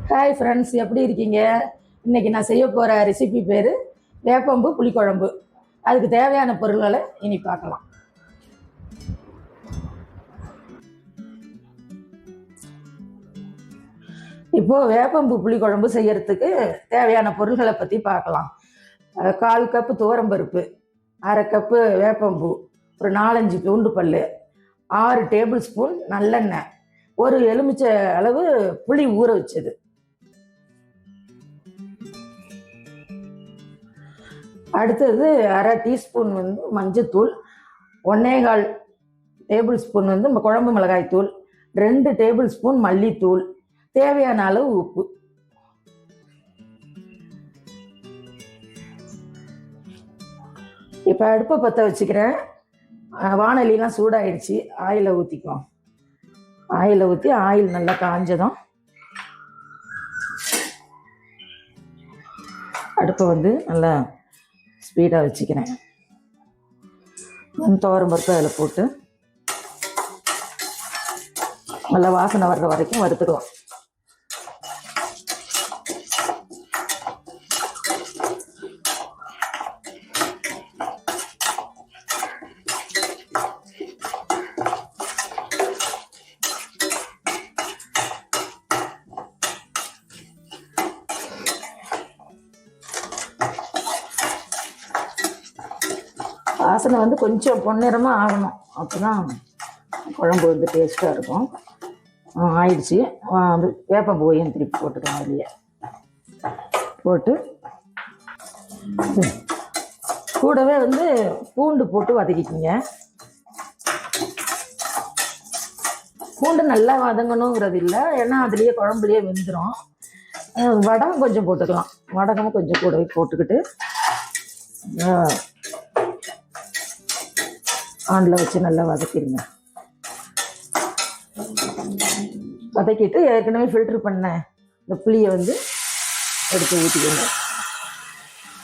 Hi friends, எப்படி இருக்கீங்க? இன்றைக்கி நான் செய்ய போகிற ரெசிபி பேர் வேப்பம்பு புளிக்குழம்பு. அதுக்கு தேவையான பொருள்களை இனி பார்க்கலாம். இப்போது வேப்பம்பு புளிக்குழம்பு செய்யறதுக்கு தேவையான பொருள்களை பற்றி பார்க்கலாம். 1/4 கப்பு துவரம்பருப்பு, 1/2 கப்பு வேப்பம்பூ, ஒரு 4-5 பூண்டு பல், 6 டேபிள் ஸ்பூன் நல்லெண்ணெய், ஒரு எலுமிச்சை அளவு புளி ஊற வச்சது. அடுத்தது 1/2 டீஸ்பூன் மஞ்சத்தூள், 1/4 டேபிள் ஸ்பூன் குழம்பு மிளகாய் தூள், 2 டேபிள் ஸ்பூன் மல்லித்தூள், தேவையான அளவு உப்பு. இப்போ அடுப்பை பற்ற வச்சுக்கிறேன். வானலிலாம் சூடாயிடுச்சு. ஆயிலை ஊற்றிக்குவோம். ஆயிலை ஊற்றி ஆயில் நல்லா காஞ்சதும் அடுப்பை நல்லா ஸ்பீடாக வச்சுக்கிறேன். துவரம் பருப்பு அதில் போட்டு நல்லா வாசனை வர்ற வரைக்கும் வறுத்துடுவோம். வாசனை கொஞ்சம் பொன்னிறமாக ஆகணும். அப்போ தான் குழம்பு டேஸ்ட்டாக இருக்கும். ஆயிடுச்சு. வேப்பம்பூவையும் திருப்பி போட்டுக்கலாம். அதுலேயே போட்டு கூடவே பூண்டு போட்டு வதக்கிக்கிங்க. பூண்டு நல்லா வதங்கணுங்கிறது இல்லை, ஏன்னா அதுலேயே குழம்புலேயே வெந்துடும். வடகம் கொஞ்சம் போட்டுக்கலாம். வடகமும் கொஞ்சம் கூடவே போட்டுக்கிட்டு ஆண்டில் வச்சு நல்லா வதக்கிடுங்க. வதக்கிட்டு ஏற்கனவே ஃபில்ட்ரு பண்ண இந்த புளியை எடுத்து ஊற்றிக்கணும்.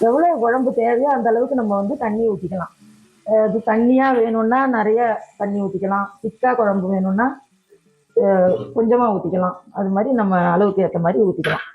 எவ்வளோ குழம்பு தேவையோ அந்த அளவுக்கு நம்ம தண்ணி ஊற்றிக்கலாம். அது தண்ணியாக வேணும்னா நிறைய தண்ணி ஊற்றிக்கலாம். திக்காக குழம்பு வேணும்னா கொஞ்சமாக ஊற்றிக்கலாம். அது மாதிரி நம்ம அளவுக்கு ஏற்ற மாதிரி ஊற்றிக்கலாம்.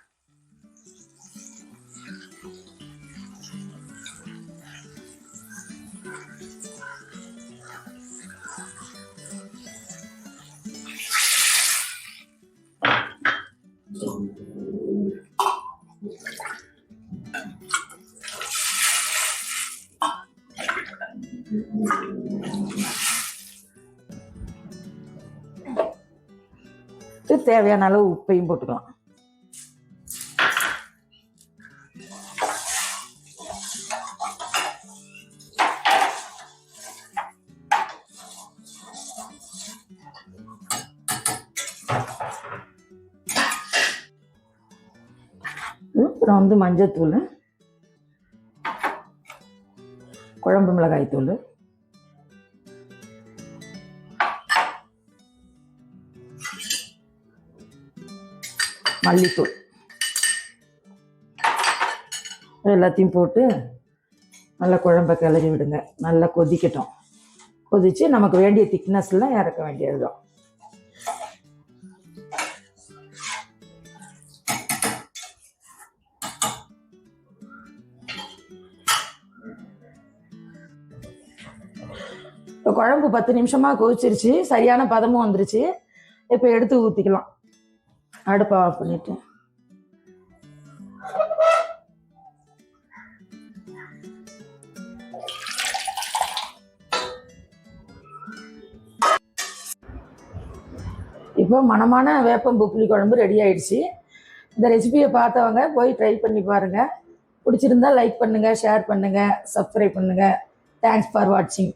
தேவையான அளவு உப்பையும் போட்டுக்கலாம். அப்புறம் மஞ்சத்தூள், குழம்பு மிளகாய் தூள், மல்லித்தூள் எல்லாத்தையும் போட்டு நல்லா குழம்பை கிளறி விடுங்க. நல்லா கொதிக்கட்டும். கொதித்து நமக்கு வேண்டிய திக்னஸில் இறக்க வேண்டியதுதான். இப்போ குழம்பு 10 நிமிஷமாக கொதிச்சிருச்சு. சரியான பதமும் வந்துருச்சு. இப்போ எடுத்து ஊற்றிக்கலாம். அடுப்பை ஆஃப் பண்ணிட்டு இப்போ மணமான வேப்பம்பூ புளி குழம்பு ரெடி ஆயிடுச்சு. இந்த ரெசிபியை பார்த்தவங்க போய் ட்ரை பண்ணி பாருங்கள். பிடிச்சிருந்தா லைக் பண்ணுங்கள், ஷேர் பண்ணுங்கள், சப்ஸ்கிரைப் பண்ணுங்கள். தேங்க்ஸ் ஃபார் வாட்சிங்.